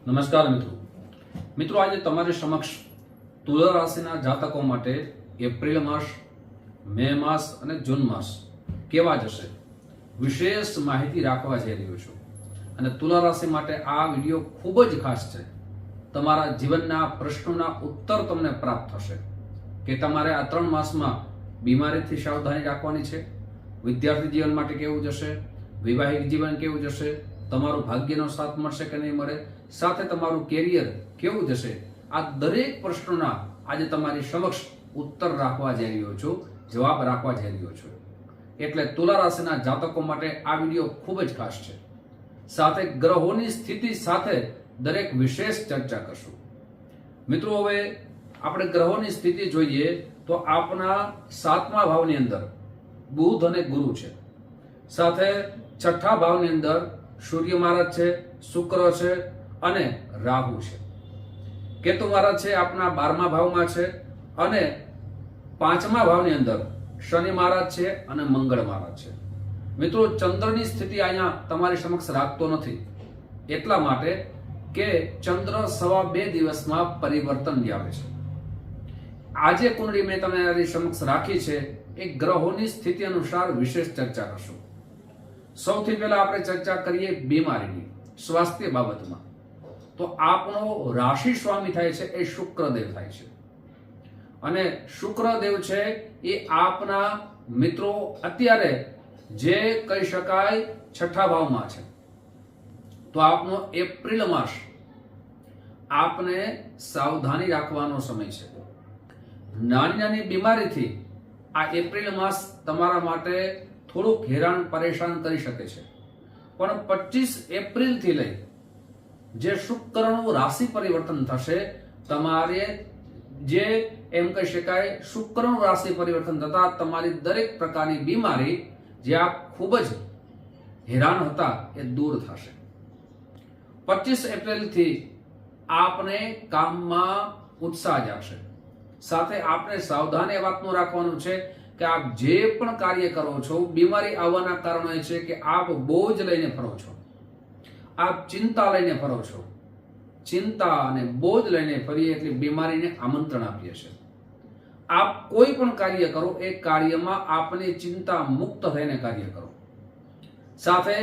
નમસ્કાર મિત્રો આજે તમારી સમક્ષ તુલા રાશિના જાતકો માટે એપ્રિલ માસ, મે માસ અને જૂન માસ કેવા જશે વિશેષ માહિતી રાખવા જઈ રહ્યો છું. અને તુલા રાશિ માટે આ વિડીયો ખૂબ જ ખાસ છે. તમારા જીવનના પ્રશ્નોના ઉત્તર તમને પ્રાપ્ત થશે કે તમારે આ 3 માસમાં બીમારીથી સાવધાની રાખવાની છે, વિદ્યાર્થી જીવન માટે કેવું જશે, વૈવાહિક જીવન કેવું જશે, તમારું ભાગ્યનો સાથ મળશે કે નહીં મળે, સાથે તમારું કેરિયર કેવું જશે. આ દરેક પ્રશ્નોના આજે તમારી સમક્ષ ઉત્તર રાખવા જઈ રહ્યો છું, જવાબ રાખવા જઈ રહ્યો છું. એટલે તુલા રાશિના જાતકો માટે આ વિડીયો ખૂબ જ ખાસ છે. સાથે ગ્રહોની સ્થિતિ સાથે દરેક વિશેષ ચર્ચા કરશું. મિત્રો હવે આપણે ગ્રહોની સ્થિતિ જોઈએ તો આપના 7મા ભાવની અંદર બુધ અને ગુરુ છે, સાથે 6ઠા ભાવની અંદર સૂર્ય મહારાજ છે, શુક્ર છે અને રાહુ છે. કેતુ મહારાજ છે આપના 12મા ભાવમાં છે અને 5મા ભાવની અંદર શનિ મહારાજ છે અને મંગળ મહારાજ છે. મિત્રો ચંદ્રની સ્થિતિ અહીંયા તમારી સમક્ષ રાખતો નથી, એટલા માટે કે ચંદ્ર 2.5 દિવસમાં પરિવર્તન આવે છે. આજે કુંડળી મેં તમારી સમક્ષ રાખી છે એ ગ્રહોની સ્થિતિ અનુસાર વિશેષ ચર્ચા કરશું. સૌથી પહેલા આપણે ચર્ચા કરીએ બીમારીની, સ્વાસ્થ્ય બાબતમાં. તો આપનો રાશિ સ્વામી થાય છે એ શુક્રદેવ થાય છે, અને શુક્રદેવ છે એ આપના મિત્રો અત્યારે જે કહી શકાય 6ઠા ભાવમાં છે. તો આપનો એપ્રિલ માસ આપને સાવધાની રાખવાનો સમય છે. નાની નાની બીમારીથી આ એપ્રિલ માસ તમારા માટે થોડુંક હેરાન પરેશાન કરી શકે છે, પણ 25 એપ્રિલથી લઈ જે શુક્રનું રાશિ પરિવર્તન થશે, તમારે જે એમ કહી શકાય શુક્રનું રાશિ પરિવર્તન થતા તમારી દરેક પ્રકારની બીમારી જે આપ ખૂબ જ હેરાન હતા એ દૂર થશે. 25 એપ્રિલથી આપને કામમાં ઉત્સાહ જાગશે. સાથે આપણે સાવધાન એ વાતનું રાખવાનું છે કે આપ જે પણ કાર્ય કરો છો, બીમારી આવવાના કારણો એ છે કે આપ બોજ લઈને ફરો છો, આપ ચિંતા લઈને ફરો છો. ચિંતા અને બોજ લઈને ફરીએ એટલે બીમારીને આમંત્રણ આપીએ છીએ. આપ કોઈ પણ કાર્ય કરો એ કાર્યમાં આપની ચિંતા મુક્ત થઈને કાર્ય કરો. સાથે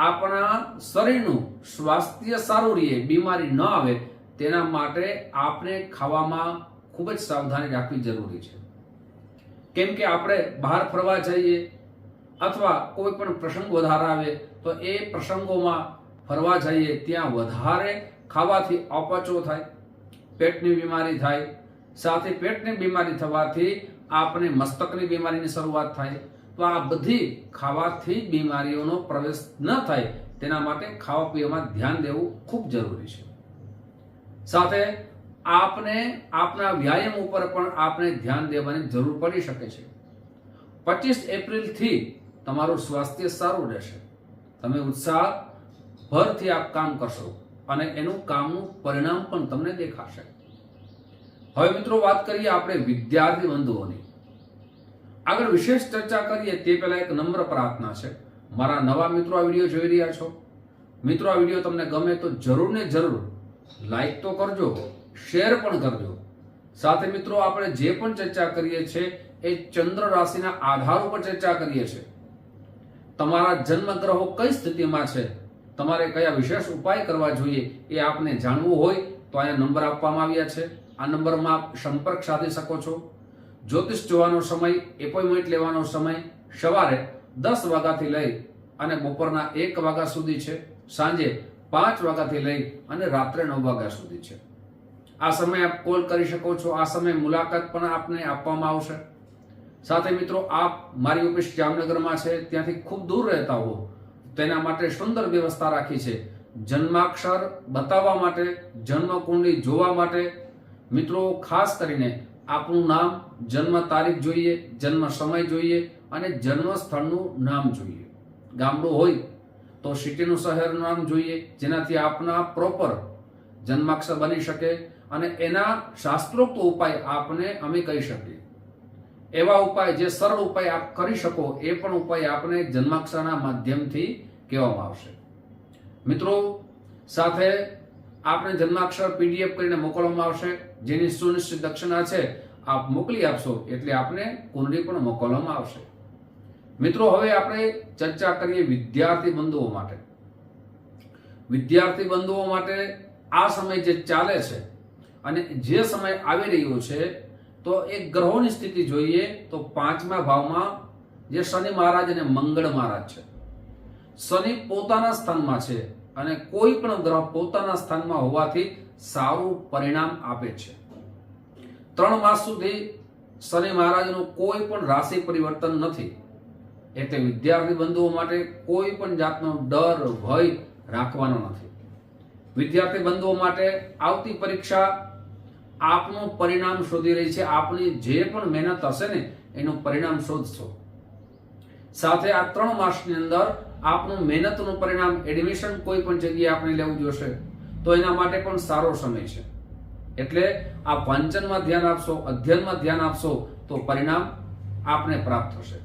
આપણા શરીરનું સ્વાસ્થ્ય સારું રહે, બીમારી ન આવે તેના માટે આપણે ખાવામાં ખૂબ જ સાવધાની રાખવી જરૂરી છે. કેમ કે આપણે બહાર ફરવા જઈએ અથવા કોઈ પણ પ્રસંગ વધારે આવે તો એ પ્રસંગોમાં ફરવા જઈએ ત્યાં વધારે ખાવાથી અપચો થાય, પેટની બીમારી થાય. સાથે પેટની બીમારી થવાથી આપણે મસ્તકની બીમારીની શરૂઆત થાય. તો આ બધી ખાવાથી બીમારીઓનો પ્રવેશ ન થાય તેના માટે ખાવા પીવામાં ધ્યાન દેવું ખૂબ જરૂરી છે. સાથે આપને આપના વ્યાયામ ઉપર પણ આપણે ધ્યાન દેવાની જરૂર પડી શકે છે. 25 એપ્રિલથી તમારું સ્વાસ્થ્ય સારું રહેશે, તમે ઉત્સાહ ભરથી આપ કામ કરશો અને એનું કામનું પરિણામ પણ તમને દેખાશે. હવે મિત્રો વાત કરીએ આપણે વિદ્યાર્થી બંધુઓની. આગળ વિશેષ ચર્ચા કરીએ તે પહેલા એક નમ્ર પ્રાર્થના છે. મારા નવા મિત્રો આ વિડીયો જોઈ રહ્યા છો, મિત્રો આ વિડીયો તમને ગમે તો જરૂર ને જરૂર લાઈક તો કરજો, શેર પણ કરજો. સાથે મિત્રો આપણે જે પણ ચર્ચા કરીએ છીએ એ ચંદ્ર રાશિના આધાર ઉપર ચર્ચા કરીએ છીએ. તમારા જન્મ ગ્રહો કઈ સ્થિતિમાં છે, તમારે કયા વિશેષ ઉપાય કરવા જોઈએ એ આપને જાણવું હોય તો અહીંયા નંબર આપવામાં આવ્યા છે. આ નંબરમાં આપ સંપર્ક સાધી શકો છો. જ્યોતિષ જોવાનો સમય, એપોઇન્ટમેન્ટ લેવાનો સમય સવારે 10 વાગ્યાથી લઈ અને બપોરના 1 વાગ્યા સુધી છે, સાંજે 5 વાગ્યાથી લઈ અને રાત્રે 9 વાગ્યા સુધી છે. આ સમયે આપ કોલ કરી શકો છો. આ સમયે મુલાકાત પણ આપને આપવામાં આવશે. સાથે મિત્રો આપ મારી ઓફિસ જામનગરમાં છે, ત્યાંથી ખૂબ દૂર રહેતા હો તેના માટે સુંદર વ્યવસ્થા રાખી છે. જન્માક્ષર બતાવવા માટે, જન્મ કુંડળી જોવા માટે મિત્રો ખાસ કરીને આપનું નામ, જન્મ તારીખ જોઈએ, જન્મ સમય જોઈએ અને જન્મ સ્થળનું નામ જોઈએ. ગામડું હોય તો સિટીનું, શહેરનું નામ જોઈએ, જેનાથી આપના પ્રોપર જન્માક્ષર બની શકે અને એના શાસ્ત્રોક્ત ઉપાય આપને અમે કહી શકીએ. એવા ઉપાય જે સરળ ઉપાય આપ કરી શકો એ પણ ઉપાય આપને જન્માક્ષરના માધ્યમથી કહેવામાં આવશે. મિત્રો સાથે આપને જન્માક્ષર PDF કરીને મોકલવામાં આવશે, જેની સુનિશ્ચિત દક્ષિણા છે આપ મોકલી આપશો એટલે આપને કુંડળી પણ મોકલવામાં આવશે. મિત્રો, હવે આપણે ચર્ચા કરીએ વિદ્યાર્થી બંધુઓ માટે. વિદ્યાર્થી બંધુઓ માટે આ સમય જે ચાલે છે અને જે સમય આવી રહ્યો છે, તો એક ગ્રહોની સ્થિતિ જોઈએ તો 5મા ભાવમાં જે શનિ મહારાજ અને મંગળ મહારાજ છે. શનિ પોતાના સ્થાનમાં છે અને કોઈ પણ ગ્રહ પોતાના સ્થાનમાં હોવાથી સારું પરિણામ આપે છે. 3 માસ સુધી શનિ મહારાજનું કોઈ પણ રાશિ પરિવર્તન નથી, એટલે વિદ્યાર્થી બંધુઓ માટે કોઈ પણ જાતનો ડર ભય રાખવાનો નથી. વિદ્યાર્થી બંધુઓ માટે આવતી પરીક્ષા આપનું પરિણામ શોધી રહી છે. આપની જે પણ મહેનત હશે ને એનું પરિણામ શોધશો. સાથે આ 3 માસની અંદર આપનું મહેનતનું પરિણામ, એડમિશન કોઈ પણ જગ્યાએ આપણે લેવું જોશે તો એના માટે પણ સારો સમય છે. એટલે આ વાંચનમાં ધ્યાન આપશો, અધ્યયનમાં ધ્યાન આપશો તો પરિણામ આપને પ્રાપ્ત થશે.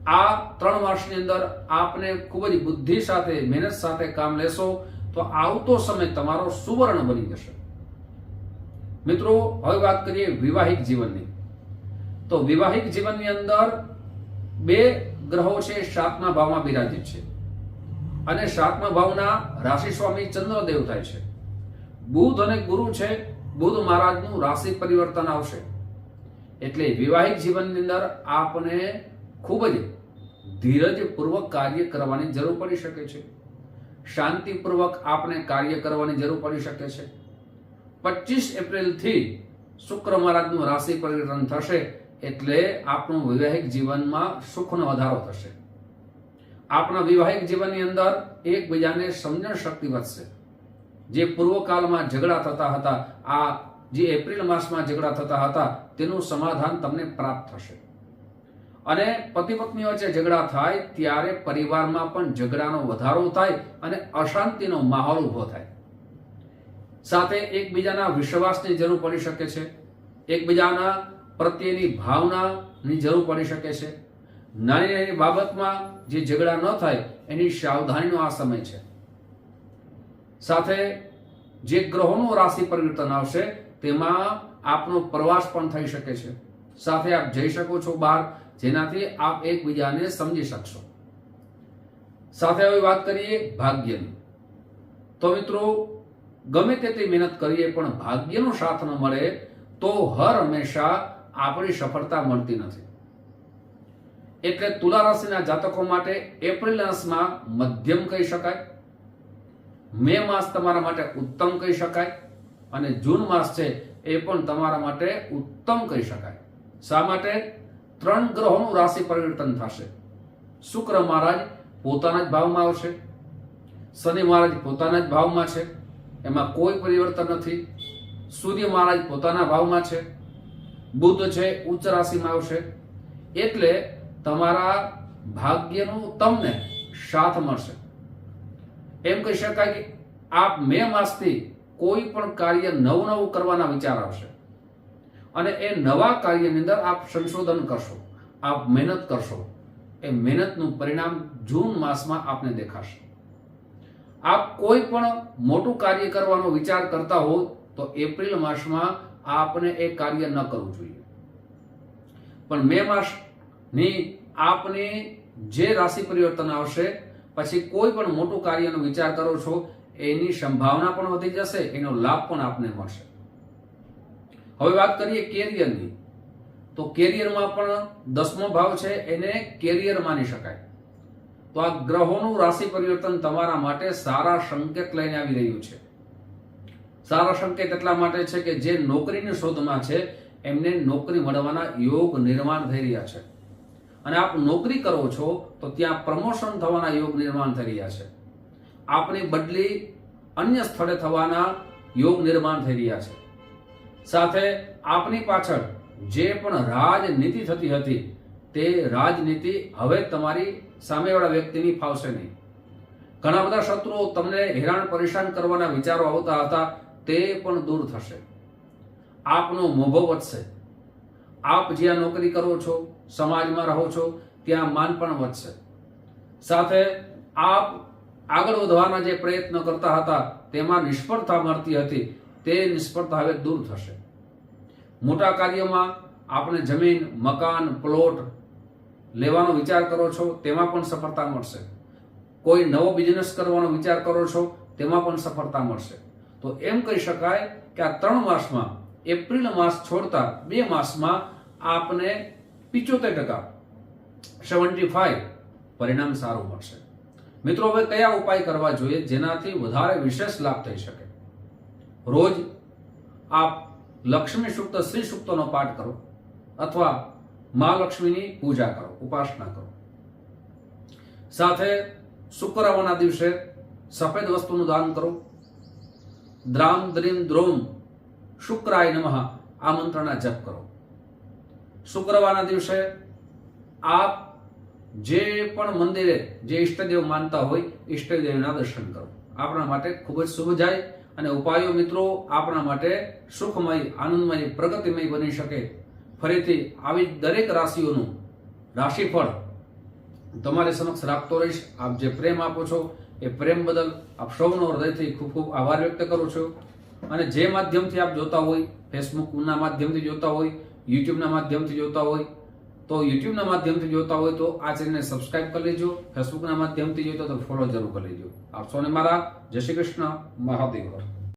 આ 3 માસની અંદર આપને ખૂબ જ બુદ્ધિ સાથે, મહેનત સાથે કામ લેશો તો આવતો સમય તમારો સુવર્ણ બની જશે. મિત્રો, હવે વાત કરીએ વિવાહિક જીવનની. તો વિવાહિક જીવનની અંદર 2 ગ્રહો છે 7મા ભાવમાં બિરાજિત છે અને 7મા ભાવના રાશિ સ્વામી ચંદ્રદેવ થાય છે. બુધ અને ગુરુ છે. બુધ મહારાજનું રાશિ પરિવર્તન આવશે એટલે વિવાહિક જીવનની અંદર આપને ખૂબ જ ધીરજપૂર્વક કાર્ય કરવાની જરૂર પડી શકે છે. શાંતિપૂર્વક આપણે કાર્ય કરવાની જરૂર પડી શકે છે. 25 એપ્રિલથી શુક્ર મહારાજનું રાશિ પરિવર્તન થશે એટલે આપણું વૈવાહિક જીવનમાં સુખનો વધારો થશે. આપણા વૈવાહિક જીવનની અંદર એકબીજાને સમજણ શક્તિ વધશે. જે પૂર્વકાળમાં ઝઘડા થતા હતા, આ જે એપ્રિલ માસમાં ઝઘડા થતા હતા, તેનું સમાધાન તમને પ્રાપ્ત થશે. અને પતિ પત્ની વચ્ચે ઝઘડા થાય ત્યારે પરિવારમાં પણ ઝઘડાનો વધારો થાય અને અશાંતિનો માહોલ ઉભો થાય. સાથે એકબીજાના વિશ્વાસની જરૂર પડી શકે છે. એકબીજાના પ્રત્યેની ભાવનાની જરૂર પડી શકે છે. નાની નાની બાબતમાં જે ઝઘડા ન થાય એની સાવધાનીનો આ સમય છે. સાથે જે ગ્રહોનું રાશિ પરિવર્તન આવશે તેમાં આપનો પ્રવાસ પણ થઈ શકે છે. સાથે આપ જઈ શકો છો બહાર, જેનાથી આપ એકબીજાને સમજી શકશો. સાથે હવે વાત કરીએ ભાગ્યની. તો મિત્રો, ગમે તેટલી મહેનત કરીએ પણ ભાગ્યનો સાથ ન મળે તો હર હંમેશા આપણી સફળતા મળતી નથી. એટલે તુલા રાશિના જાતકો માટે એપ્રિલ માસમાં મધ્યમ કહી શકાય, મે માસ તમારા માટે ઉત્તમ કહી શકાય અને જૂન માસ છે એ પણ તમારા માટે ઉત્તમ કહી શકાય. શા માટે? 3 ગ્રહોનું રાશિ પરિવર્તન થશે. શુક્ર મહારાજ પોતાના જ ભાવમાં આવશે, શનિ મહારાજ પોતાના જ ભાવમાં છે, એમાં કોઈ પરિવર્તન નથી. સૂર્ય મહારાજ પોતાના ભાવમાં છે, બુધ છે ઉચ્ચ રાશિમાં આવશે. એટલે તમારા ભાગ્યનું તમને સાથ મળશે. એમ કહી શકાય કે આપ મે માસથી કોઈ પણ કાર્ય નવું કરવાના વિચાર આવશે અને એ નવા કાર્યની અંદર આપ સંશોધન કરશો, આપ મહેનત કરશો. એ મહેનતનું પરિણામ જૂન માસમાં આપને દેખાશે. આપ કોઈ પણ મોટું કાર્ય કરવાનો વિચાર કરતા હો તો એપ્રિલ માસમાં આપને એ કાર્ય ન કરવું જોઈએ. પણ મે માસની આપની જે રાશિ પરિવર્તન આવશે પછી કોઈ પણ મોટું કાર્યનો વિચાર કરો છો એની સંભાવના પણ વધી જશે, એનો લાભ પણ આપને મળશે. હવે વાત કરીએ કેરિયરની. તો કેરિયરમાં પણ 10મો ભાવ છે, એને કેરિયર માની શકાય. તો આ ગ્રહોનું રાશિ પરિવર્તન તમારા માટે સારા સંકેત લઈને આવી રહ્યું છે. સારા સંકેત એટલા માટે છે કે જે નોકરીની શોધમાં છે એમને નોકરી મળવાના યોગ નિર્માણ થઈ રહ્યા છે. અને આપ નોકરી કરો છો તો ત્યાં પ્રમોશન થવાના યોગ નિર્માણ થઈ રહ્યા છે. આપની બદલી અન્ય સ્થળે થવાના યોગ નિર્માણ થઈ રહ્યા છે. સાથે આપની પાછળ જે પણ રાજનીતિ થતી હતી તે રાજનીતિ હવે તમારી સામેવાળા વ્યક્તિની ફાવશે નહીં. ઘણા બધા શત્રુઓ તમને હેરાન પરેશાન કરવાના વિચારો આવતા હતા, તે પણ દૂર થશે. આપનો મોભો વધશે. આપ જ્યાં નોકરી કરો છો, સમાજમાં રહો છો, ત્યાં માન પણ વધશે. સાથે આપ આગળ વધવાના જે પ્રયત્ન કરતા હતા તેમાં નિષ્ફળતા મળતી હતી તે નિષ્ફળતા હવે દૂર થશે. મોટા કાર્યમાં આપણે જમીન, મકાન, પ્લોટ લેવાનો વિચાર કરો છો તેમાં પણ સફળતા મળશે. કોઈ નવો બિઝનેસ કરવાનો વિચાર કરો છો તેમાં પણ સફળતા મળશે. તો એમ કહી શકાય કે આ 3 માસમાં, એપ્રિલ માસ છોડતા 2 માસમાં આપને 75% 75 પરિણામ સારું મળશે. મિત્રો, હવે કયા ઉપાય કરવા જોઈએ જેનાથી વધારે વિશેષ લાભ થઈ શકે? રોજ આપ લક્ષ્મી સૂક્ત, શ્રી સૂક્તનો પાઠ કરો અથવા મહાલક્ષ્મીની પૂજા કરો, ઉપાસના કરો. સાથે શુક્રવારના દિવસે સફેદ વસ્તુનું દાન કરો. દ્રામ દ્રીમ દ્રોમ શુક્રાય નમઃ આ મંત્રના જપ કરો. શુક્રવારના દિવસે આપ જે પણ મંદિરે જે ઈષ્ટદેવ માનતા હોય ઈષ્ટદેવના દર્શન કરો. આપણા માટે ખૂબ જ શુભ જાય અને ઉપાયો મિત્રો આપણા માટે સુખમય, આનંદમય, પ્રગતિમય બની શકે. ફરીથી આવી દરેક રાશિઓનું રાશિફળ તમારી સમક્ષ રાખતો રહીશ. આપ જે પ્રેમ આપો છો એ પ્રેમ બદલ આપ સૌનો હૃદયથી ખૂબ ખૂબ આભાર વ્યક્ત કરું છું. અને જે માધ્યમથી આપ જોતા હોય, ફેસબુકના માધ્યમથી જોતા હોય, યુટ્યુબના માધ્યમથી જોતા હોય, તો યુટ્યુબના માધ્યમથી જોતા હોય તો આ ચેનલને સબસ્ક્રાઇબ કરી લેજો. ફેસબુકના માધ્યમથી જોતા તો ફોલો જરૂર કરી લેજો. આપ સૌને મારા જય શ્રી કૃષ્ણ, મહાદેવ.